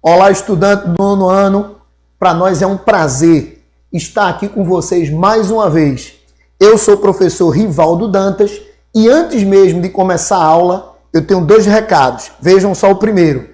Olá, estudante do 9º ano. Para nós é um prazer estar aqui com vocês mais uma vez. Eu sou o professor Rivaldo Dantas e antes mesmo de começar a aula, eu tenho 2 recados. Vejam só o primeiro.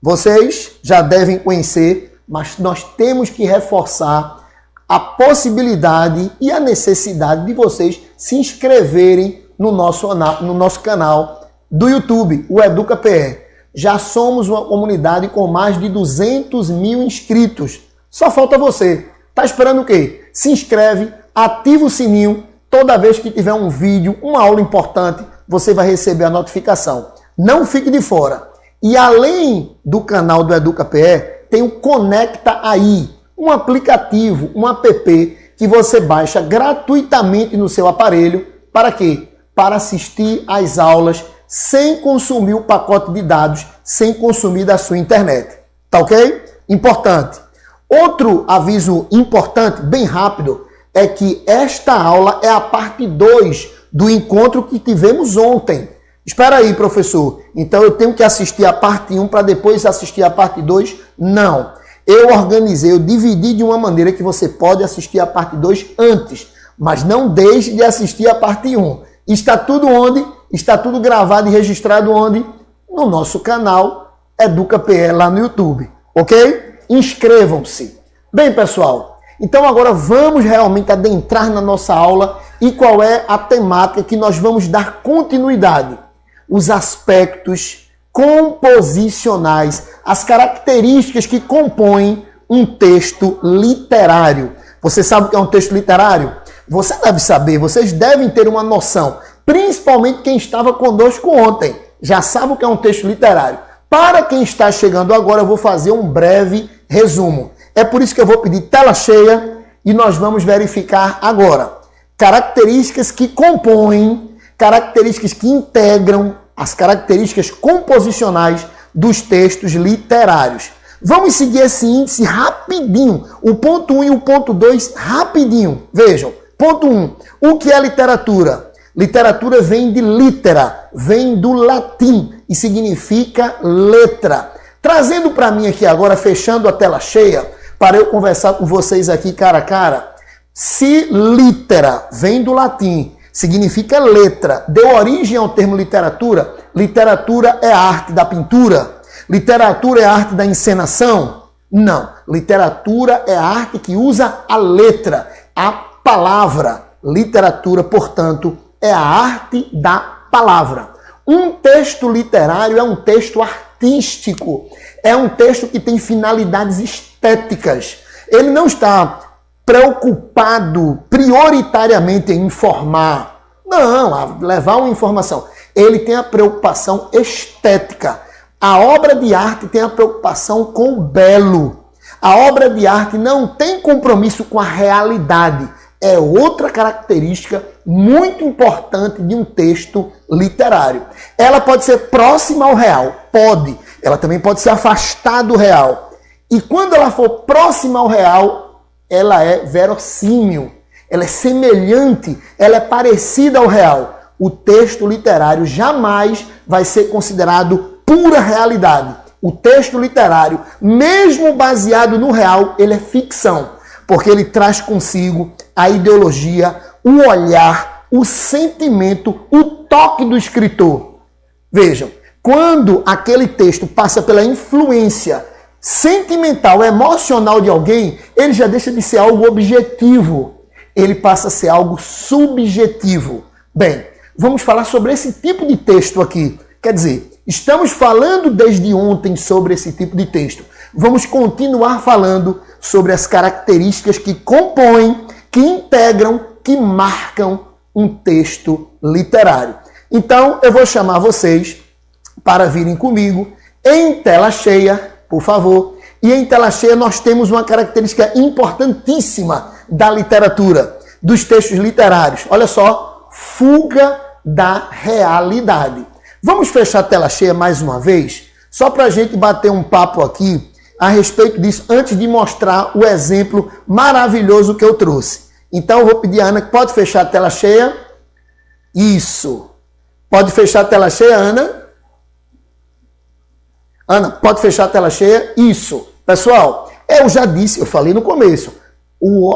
Vocês já devem conhecer, mas nós temos que reforçar a possibilidade e a necessidade de vocês se inscreverem no nosso canal do YouTube, o EducaPE. Já somos uma comunidade com mais de 200 mil inscritos. Só falta você. Tá esperando o quê? Se inscreve, ativa o sininho. Toda vez que tiver um vídeo, uma aula importante, você vai receber a notificação. Não fique de fora. E além do canal do EducaPE, tem o Conecta Aí, um aplicativo, um app que você baixa gratuitamente no seu aparelho. Para quê? Para assistir às aulas sem consumir o pacote de dados, sem consumir da sua internet. Tá ok? Importante. Outro aviso importante, bem rápido, é que esta aula é a parte 2 do encontro que tivemos ontem. Espera aí, professor. Então eu tenho que assistir a parte 1 para depois assistir a parte 2? Não. Eu organizei, eu dividi de uma maneira que você pode assistir a parte 2 antes, mas não deixe de assistir a parte 1. Está tudo onde? Está tudo gravado e registrado onde? No nosso canal EducaPE lá no YouTube. Ok? Inscrevam-se. Bem, pessoal, então agora vamos realmente adentrar na nossa aula e qual é a temática que nós vamos dar continuidade. Os aspectos composicionais, as características que compõem um texto literário. Você sabe o que é um texto literário? Você deve saber, vocês devem ter uma noção, principalmente quem estava conosco ontem, já sabe o que é um texto literário. Para quem está chegando agora, eu vou fazer um breve resumo. É por isso que eu vou pedir tela cheia e nós vamos verificar agora características que compõem, características que integram as características composicionais dos textos literários. Vamos seguir esse índice rapidinho. O ponto 1 e o ponto 2 rapidinho. Vejam. Ponto 1. O que é literatura? Literatura vem de litera, vem do latim e significa letra. Trazendo para mim aqui agora, fechando a tela cheia, para eu conversar com vocês aqui cara a cara. Se litera vem do latim, significa letra, deu origem ao termo literatura, literatura é a arte da pintura, literatura é a arte da encenação? Não. Literatura é a arte que usa a letra, a palavra. Literatura, portanto, é a arte da palavra. Um texto literário é um texto artístico, é um texto que tem finalidades estéticas. Ele não está preocupado prioritariamente em informar, não, a levar uma informação. Ele tem a preocupação estética. A obra de arte tem a preocupação com o belo. A obra de arte não tem compromisso com a realidade. É outra característica muito importante de um texto literário. Ela pode ser próxima ao real, pode. Ela também pode ser afastada do real. E quando ela for próxima ao real, ela é verossímil, ela é semelhante, ela é parecida ao real. O texto literário jamais vai ser considerado pura realidade. O texto literário, mesmo baseado no real, ele é ficção, porque ele traz consigo a ideologia, o olhar, o sentimento, o toque do escritor. Vejam, quando aquele texto passa pela influência sentimental, emocional de alguém, ele já deixa de ser algo objetivo. Ele passa a ser algo subjetivo. Bem, vamos falar sobre esse tipo de texto aqui. Quer dizer, estamos falando desde ontem sobre esse tipo de texto. Vamos continuar falando sobre as características que compõem, que integram, que marcam um texto literário. Então, eu vou chamar vocês para virem comigo em tela cheia, por favor. E em tela cheia nós temos uma característica importantíssima da literatura, dos textos literários. Olha só, fuga da realidade. Vamos fechar a tela cheia mais uma vez, só para a gente bater um papo aqui a respeito disso, antes de mostrar o exemplo maravilhoso que eu trouxe. Então eu vou pedir a Ana que pode fechar a tela cheia. Isso. Pode fechar a tela cheia, Ana? Ana, pode fechar a tela cheia? Isso. Pessoal, eu já disse, eu falei no começo,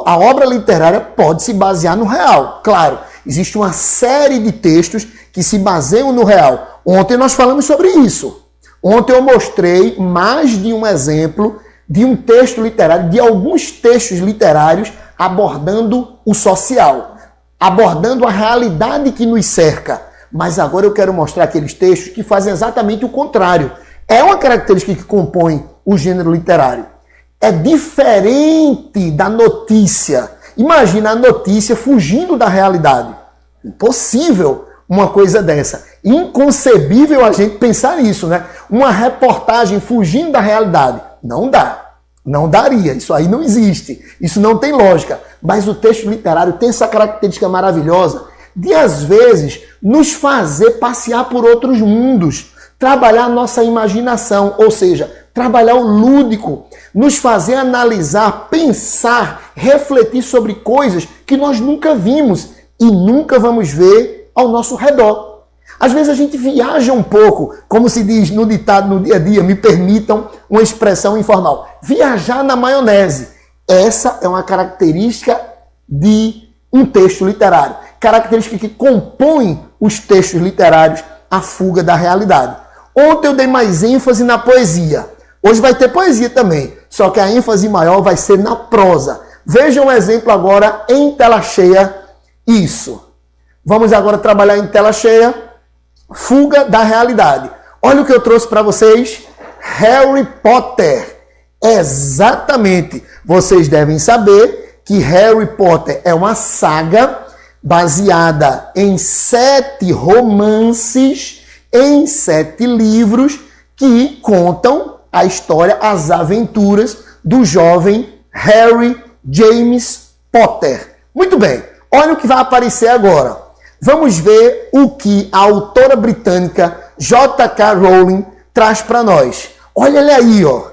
a obra literária pode se basear no real. Claro, existe uma série de textos que se baseiam no real. Ontem nós falamos sobre isso. Ontem eu mostrei mais de um exemplo de um texto literário, de alguns textos literários abordando o social, abordando a realidade que nos cerca. Mas agora eu quero mostrar aqueles textos que fazem exatamente o contrário. É uma característica que compõe o gênero literário. É diferente da notícia. Imagina a notícia fugindo da realidade. Impossível uma coisa dessa. Inconcebível a gente pensar nisso, né? Uma reportagem fugindo da realidade. Não dá. Não daria. Isso aí não existe. Isso não tem lógica. Mas o texto literário tem essa característica maravilhosa de, às vezes, nos fazer passear por outros mundos, trabalhar a nossa imaginação, ou seja, trabalhar o lúdico, nos fazer analisar, pensar, refletir sobre coisas que nós nunca vimos e nunca vamos ver ao nosso redor. Às vezes a gente viaja um pouco, como se diz no ditado no dia a dia, me permitam uma expressão informal, viajar na maionese. Essa é uma característica de um texto literário, característica que compõe os textos literários, a fuga da realidade. Ontem eu dei mais ênfase na poesia. Hoje vai ter poesia também, só que a ênfase maior vai ser na prosa. Veja um exemplo agora em tela cheia. Isso. Vamos agora trabalhar em tela cheia. Fuga da realidade. Olha o que eu trouxe para vocês. Harry Potter. Exatamente. Vocês devem saber que Harry Potter é uma saga baseada em 7 romances, em 7 livros que contam a história, as aventuras do jovem Harry James Potter. Muito bem, olha o que vai aparecer agora. Vamos ver o que a autora britânica J.K. Rowling traz para nós. Olha ele aí, ó.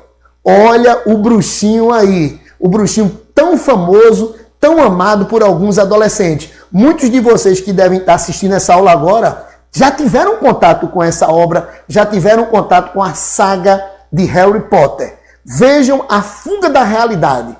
Olha o bruxinho aí. O bruxinho tão famoso, tão amado por alguns adolescentes. Muitos de vocês que devem estar assistindo essa aula agora já tiveram contato com essa obra, já tiveram contato com a saga de Harry Potter. Vejam a fuga da realidade.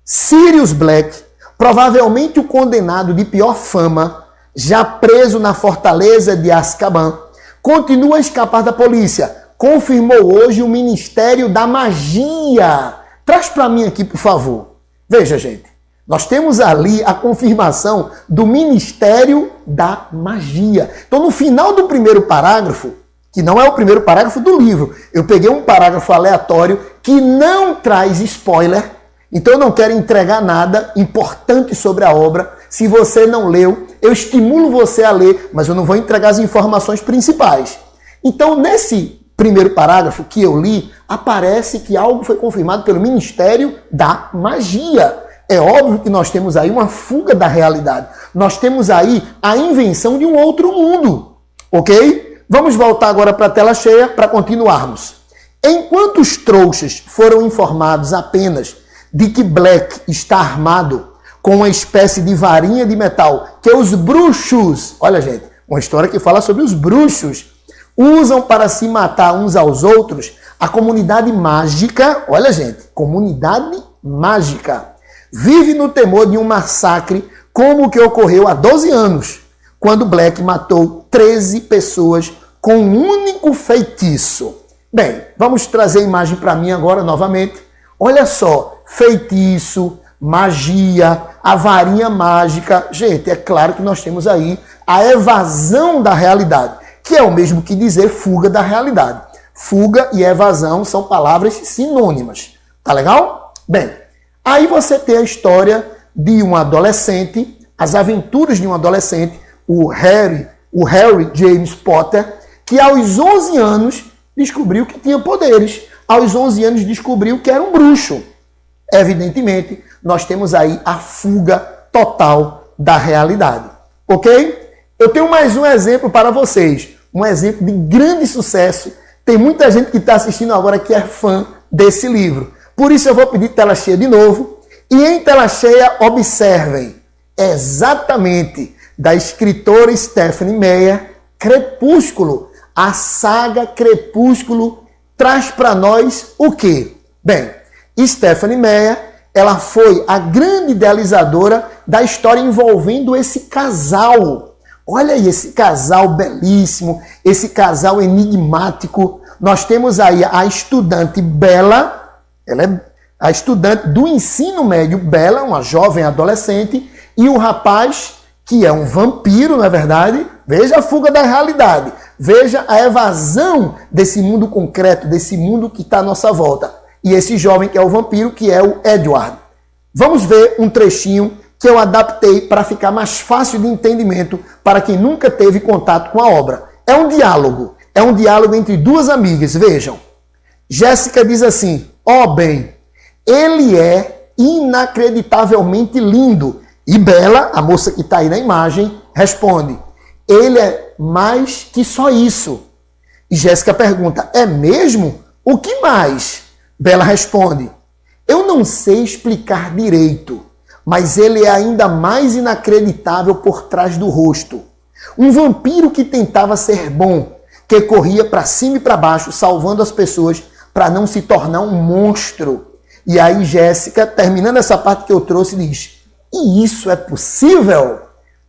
Sirius Black, provavelmente o condenado de pior fama, já preso na fortaleza de Azkaban, continua a escapar da polícia. Confirmou hoje o Ministério da Magia. Traz para mim aqui, por favor. Veja, gente. Nós temos ali a confirmação do Ministério da Magia. Então, no final do primeiro parágrafo, que não é o primeiro parágrafo do livro, eu peguei um parágrafo aleatório que não traz spoiler, então eu não quero entregar nada importante sobre a obra. Se você não leu, eu estimulo você a ler, mas eu não vou entregar as informações principais. Então, nesse primeiro parágrafo que eu li, aparece que algo foi confirmado pelo Ministério da Magia. É óbvio que nós temos aí uma fuga da realidade. Nós temos aí a invenção de um outro mundo. Ok? Vamos voltar agora para a tela cheia para continuarmos. Enquanto os trouxas foram informados apenas de que Black está armado com uma espécie de varinha de metal que os bruxos, olha gente, uma história que fala sobre os bruxos, usam para se matar uns aos outros, a comunidade mágica, olha gente, comunidade mágica, vive no temor de um massacre como o que ocorreu há 12 anos, quando Black matou 13 pessoas com um único feitiço. Bem, vamos trazer a imagem para mim agora novamente. Olha só, feitiço, magia, a varinha mágica. Gente, é claro que nós temos aí a evasão da realidade, que é o mesmo que dizer fuga da realidade. Fuga e evasão são palavras sinônimas. Tá legal? Bem, aí você tem a história de um adolescente, as aventuras de um adolescente, o Harry James Potter, que aos 11 anos descobriu que tinha poderes. Aos 11 anos descobriu que era um bruxo. Evidentemente, nós temos aí a fuga total da realidade. Ok? Eu tenho mais um exemplo para vocês. Um exemplo de grande sucesso. Tem muita gente que está assistindo agora que é fã desse livro. Por isso eu vou pedir tela cheia de novo. E em tela cheia, observem exatamente da escritora Stephenie Meyer, Crepúsculo. A saga Crepúsculo traz para nós o quê? Bem, Stephenie Meyer, ela foi a grande idealizadora da história envolvendo esse casal. Olha aí, esse casal belíssimo, esse casal enigmático. Nós temos aí a estudante Bella, ela é a estudante do ensino médio Bella, uma jovem adolescente, e o rapaz, que é um vampiro, não é verdade? Veja a fuga da realidade. Veja a evasão desse mundo concreto, desse mundo que está à nossa volta. E esse jovem que é o vampiro, que é o Edward. Vamos ver um trechinho que eu adaptei para ficar mais fácil de entendimento para quem nunca teve contato com a obra. É um diálogo entre duas amigas. Vejam. Jéssica diz assim: ó bem, ele é inacreditavelmente lindo. E Bella, a moça que está aí na imagem, responde: ele é mais que só isso. E Jéssica pergunta: é mesmo? O que mais? Bella responde: eu não sei explicar direito, mas ele é ainda mais inacreditável por trás do rosto. Um vampiro que tentava ser bom, que corria para cima e para baixo, salvando as pessoas para não se tornar um monstro. E aí Jéssica, terminando essa parte que eu trouxe, diz: e isso é possível?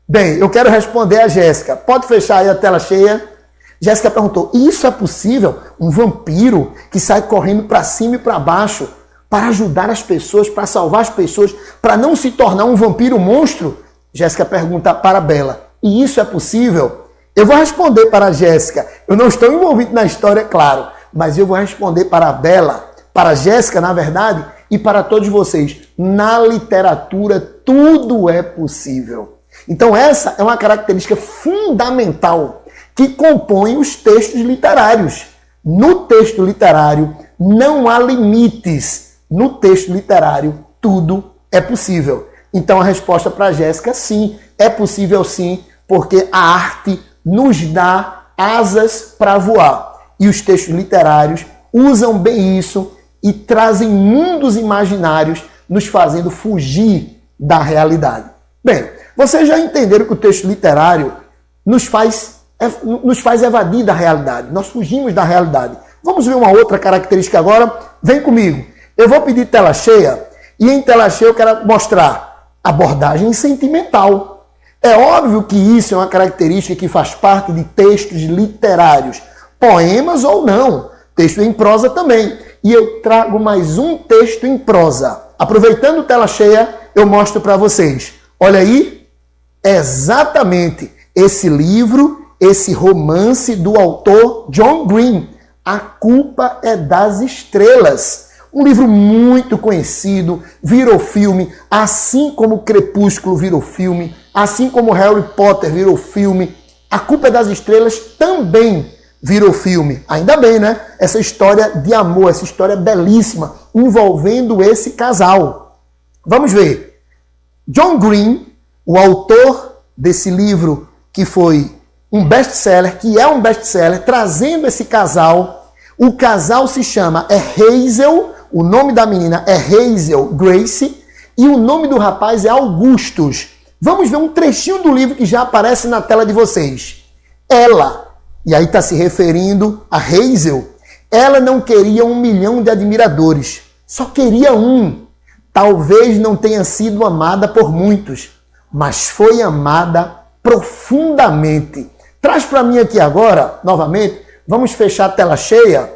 Bem, eu quero responder a Jéssica. Pode fechar aí a tela cheia? Jéssica perguntou: isso é possível? Um vampiro que sai correndo para cima e para baixo para ajudar as pessoas, para salvar as pessoas, para não se tornar um vampiro monstro? Jéssica pergunta para Bella: e isso é possível? Eu vou responder para a Jéssica. Eu não estou envolvido na história, claro, mas eu vou responder para a Bella, para a Jéssica, na verdade, e para todos vocês. Na literatura, tudo é possível. Então essa é uma característica fundamental que compõe os textos literários. No texto literário não há limites. No texto literário tudo é possível. Então a resposta para a Jéssica: sim, é possível sim, porque a arte nos dá asas para voar. E os textos literários usam bem isso e trazem mundos imaginários, nos fazendo fugir da realidade. Bem, vocês já entenderam que o texto literário nos faz evadir da realidade. Nós fugimos da realidade. Vamos ver uma outra característica agora? Vem comigo. Eu vou pedir tela cheia, e em tela cheia eu quero mostrar abordagem sentimental. É óbvio que isso é uma característica que faz parte de textos literários, poemas ou não, texto em prosa também. E eu trago mais um texto em prosa. Aproveitando tela cheia, eu mostro para vocês. Olha aí, exatamente esse livro, esse romance do autor John Green, A Culpa é das Estrelas. Um livro muito conhecido, virou filme, assim como Crepúsculo virou filme, assim como Harry Potter virou filme. A Culpa é das Estrelas também virou filme. Ainda bem, né? Essa história de amor, essa história belíssima envolvendo esse casal. Vamos ver. John Green, o autor desse livro que foi um best-seller, que é um best-seller, trazendo esse casal. O casal se chama Hazel, o nome da menina é Hazel Grace e o nome do rapaz é Augustus. Vamos ver um trechinho do livro que já aparece na tela de vocês. Ela, e aí está se referindo a Hazel, ela não queria 1 milhão de admiradores, só queria um. Talvez não tenha sido amada por muitos, mas foi amada profundamente. Traz para mim aqui agora, novamente, vamos fechar a tela cheia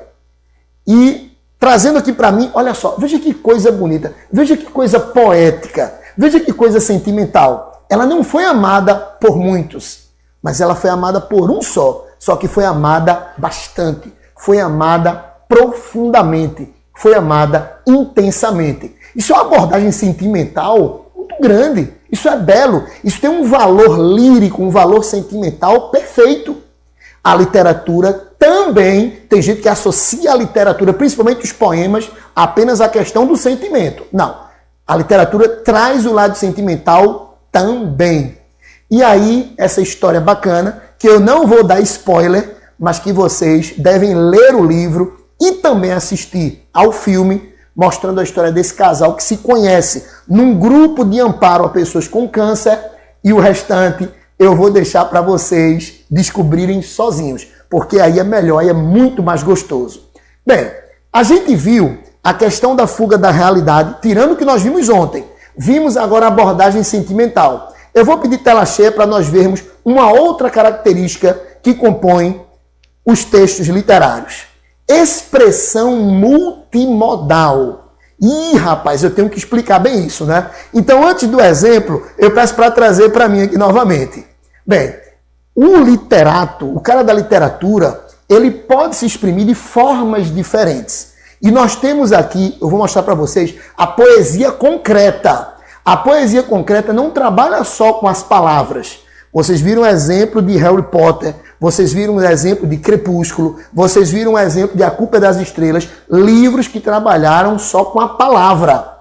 e trazendo aqui para mim, olha só, veja que coisa bonita, veja que coisa poética, veja que coisa sentimental. Ela não foi amada por muitos, mas ela foi amada por um só que foi amada bastante, foi amada profundamente, foi amada intensamente. Isso é uma abordagem sentimental muito grande, isso é belo, isso tem um valor lírico, um valor sentimental perfeito. A literatura também, tem gente que associa a literatura, principalmente os poemas, apenas à questão do sentimento. Não, a literatura traz o lado sentimental também. E aí, essa história bacana, que eu não vou dar spoiler, mas que vocês devem ler o livro e também assistir ao filme, mostrando a história desse casal que se conhece num grupo de amparo a pessoas com câncer, e o restante eu vou deixar para vocês descobrirem sozinhos, porque aí é melhor e é muito mais gostoso. Bem, a gente viu a questão da fuga da realidade, tirando o que nós vimos ontem. Vimos agora a abordagem sentimental. Eu vou pedir tela cheia para nós vermos uma outra característica que compõe os textos literários. Expressão multimodal. Ih, rapaz, eu tenho que explicar bem isso, né? Então, antes do exemplo, eu peço para trazer para mim aqui novamente. Bem, o literato, o cara da literatura, ele pode se exprimir de formas diferentes. E nós temos aqui, eu vou mostrar para vocês, a poesia concreta. A poesia concreta não trabalha só com as palavras. Vocês viram o exemplo de Harry Potter, vocês viram o exemplo de Crepúsculo, vocês viram o exemplo de A Culpa é das Estrelas, livros que trabalharam só com a palavra.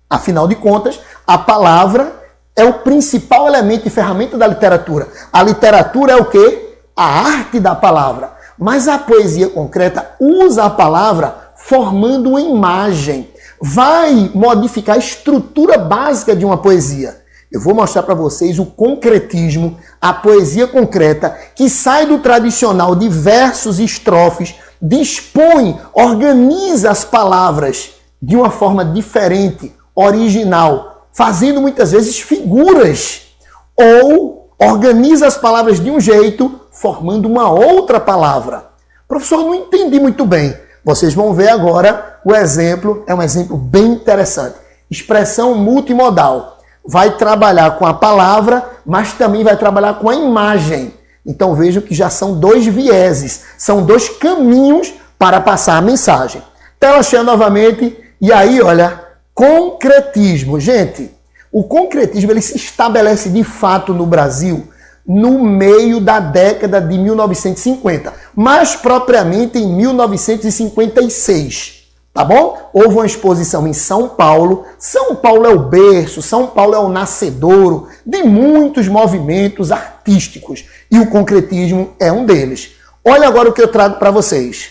Afinal de contas, a palavra é o principal elemento e ferramenta da literatura. A literatura é o quê? A arte da palavra. Mas a poesia concreta usa a palavra formando uma imagem. Vai modificar a estrutura básica de uma poesia. Eu vou mostrar para vocês o concretismo, a poesia concreta, que sai do tradicional de versos e estrofes, dispõe, organiza as palavras de uma forma diferente, original, fazendo muitas vezes figuras, ou organiza as palavras de um jeito, formando uma outra palavra. Professor, não entendi muito bem. Vocês vão ver agora o exemplo, é um exemplo bem interessante. Expressão multimodal. Vai trabalhar com a palavra, mas também vai trabalhar com a imagem. Então vejam que já são dois vieses, são dois caminhos para passar a mensagem. Tela cheia novamente, e aí, olha, concretismo. Gente, o concretismo ele se estabelece de fato no Brasil no meio da década de 1950, mais propriamente em 1956. Tá bom? Houve uma exposição em São Paulo. São Paulo é o berço, São Paulo é o nascedouro de muitos movimentos artísticos. E o concretismo é um deles. Olha agora o que eu trago para vocês.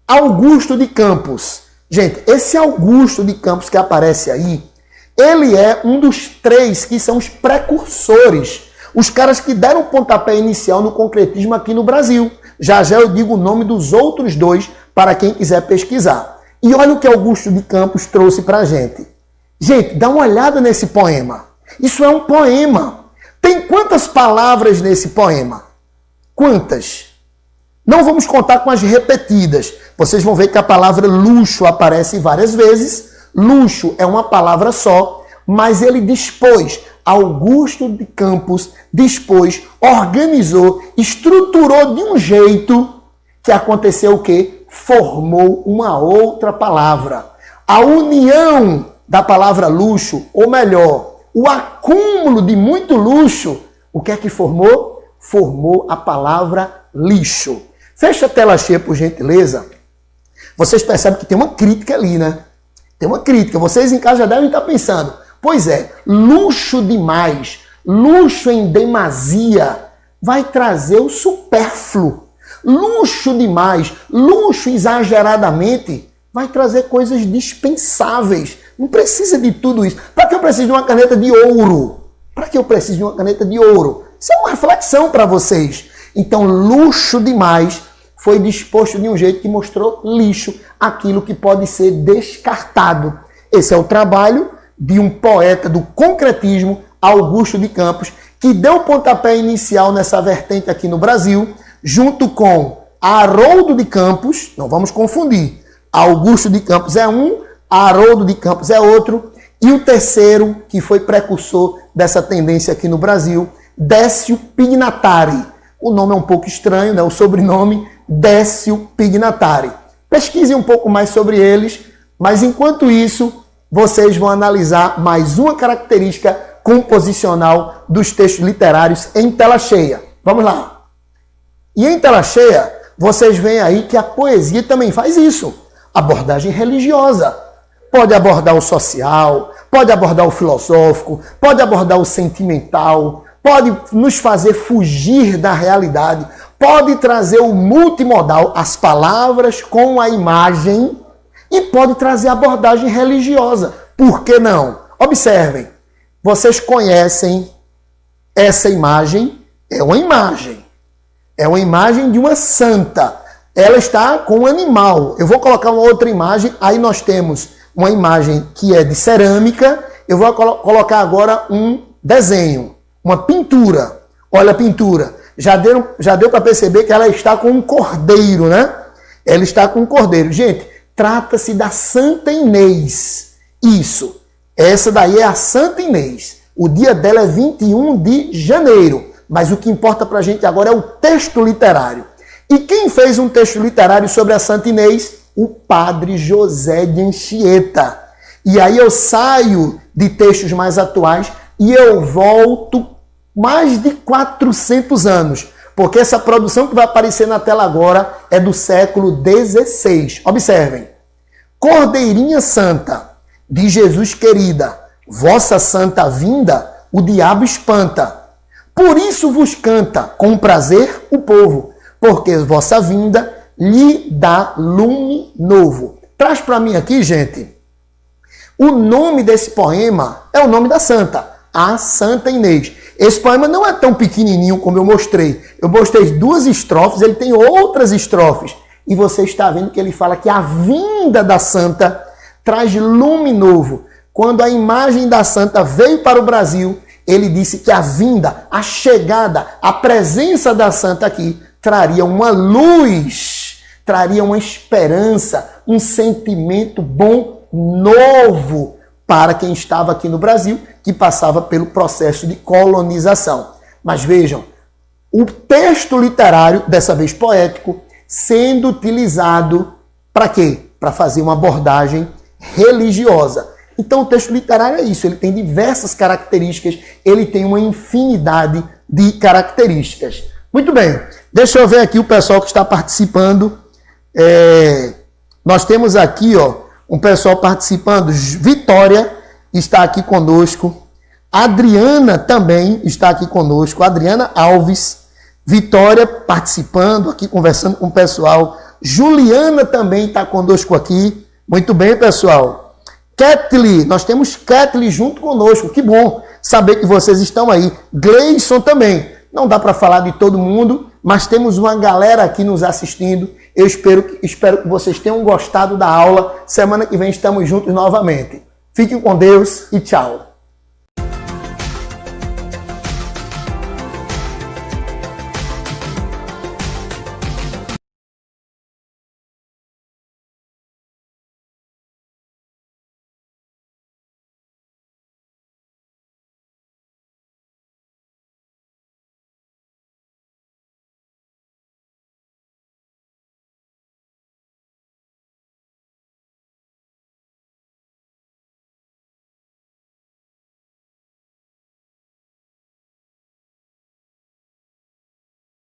Augusto de Campos. Gente, esse Augusto de Campos que aparece aí, ele é um dos três que são os precursores. Os caras que deram o pontapé inicial no concretismo aqui no Brasil. Já já eu digo o nome dos outros dois para quem quiser pesquisar. E olha o que Augusto de Campos trouxe para a gente. Gente, dá uma olhada nesse poema. Isso é um poema. Tem quantas palavras nesse poema? Quantas? Não vamos contar com as repetidas. Vocês vão ver que a palavra luxo aparece várias vezes. Luxo é uma palavra só, mas ele dispôs, Augusto de Campos dispôs, organizou, estruturou de um jeito que aconteceu o quê? Formou uma outra palavra. A união da palavra luxo, ou melhor, o acúmulo de muito luxo, o que é que formou? Formou a palavra lixo. Fecha a tela cheia, por gentileza. Vocês percebem que tem uma crítica ali, né? Tem uma crítica. Vocês em casa já devem estar pensando, pois é, luxo demais, luxo em demasia, vai trazer o supérfluo. Luxo demais, luxo exageradamente, vai trazer coisas dispensáveis. Não precisa de tudo isso. Para que eu preciso de uma caneta de ouro? Para que eu preciso de uma caneta de ouro? Isso é uma reflexão para vocês. Então, luxo demais foi disposto de um jeito que mostrou lixo, aquilo que pode ser descartado. Esse é o trabalho de um poeta do concretismo, Augusto de Campos, que deu o pontapé inicial nessa vertente aqui no Brasil, junto com Haroldo de Campos. Não vamos confundir. Augusto de Campos é um, Haroldo de Campos é outro, e o terceiro, que foi precursor dessa tendência aqui no Brasil, Décio Pignatari. O nome é um pouco estranho, né? O sobrenome, Décio Pignatari. Pesquisem um pouco mais sobre eles, mas enquanto isso, vocês vão analisar mais uma característica composicional dos textos literários em tela cheia. Vamos lá. E em tela cheia, vocês veem aí que a poesia também faz isso. Abordagem religiosa. Pode abordar o social, pode abordar o filosófico, pode abordar o sentimental, pode nos fazer fugir da realidade, pode trazer o multimodal, as palavras com a imagem, e pode trazer abordagem religiosa. Por que não? Observem, vocês conhecem essa imagem? É uma imagem. É uma imagem de uma santa. ela está com um animal. Eu vou colocar uma outra imagem, aí nós temos uma imagem que é de cerâmica, eu vou colocar agora um desenho, uma pintura. Olha a pintura. Já deu para perceber que ela está com um cordeiro, né? Ela está com um cordeiro. Gente, trata-se da Santa Inês. Isso. Essa daí é a Santa Inês. O dia dela é 21 de janeiro. Mas o que importa para a gente agora é o texto literário. E quem fez um texto literário sobre a Santa Inês? O padre José de Anchieta. E aí eu saio de textos mais atuais e eu volto mais de 400 anos. Porque essa produção que vai aparecer na tela agora é do século XVI. Observem. Cordeirinha Santa, de Jesus querida, vossa santa vinda, o diabo espanta. Por isso vos canta com prazer o povo, porque vossa vinda lhe dá lume novo. Traz para mim aqui, gente, o nome desse poema é o nome da santa, a Santa Inês. Esse poema não é tão pequenininho como eu mostrei. Eu mostrei 2 estrofes, ele tem outras estrofes. E você está vendo que ele fala que a vinda da santa traz lume novo. Quando a imagem da santa veio para o Brasil, ele disse que a vinda, a chegada, a presença da santa aqui traria uma luz, traria uma esperança, um sentimento bom, novo para quem estava aqui no Brasil, que passava pelo processo de colonização. Mas vejam, o texto literário, dessa vez poético, sendo utilizado para quê? Para fazer uma abordagem religiosa. Então o texto literário é isso, ele tem diversas características, ele tem uma infinidade de características. Muito bem, deixa eu ver aqui o pessoal que está participando. Nós temos aqui um pessoal participando. Vitória está aqui conosco. Adriana também está aqui conosco. Adriana Alves. Vitória participando aqui, conversando com o pessoal. Juliana também está conosco aqui. Muito bem, pessoal. Kathleen, nós temos Kathleen junto conosco. Que bom saber que vocês estão aí. Gleison também. Não dá para falar de todo mundo, mas temos uma galera aqui nos assistindo. Eu espero que vocês tenham gostado da aula. Semana que vem estamos juntos novamente. Fiquem com Deus e tchau.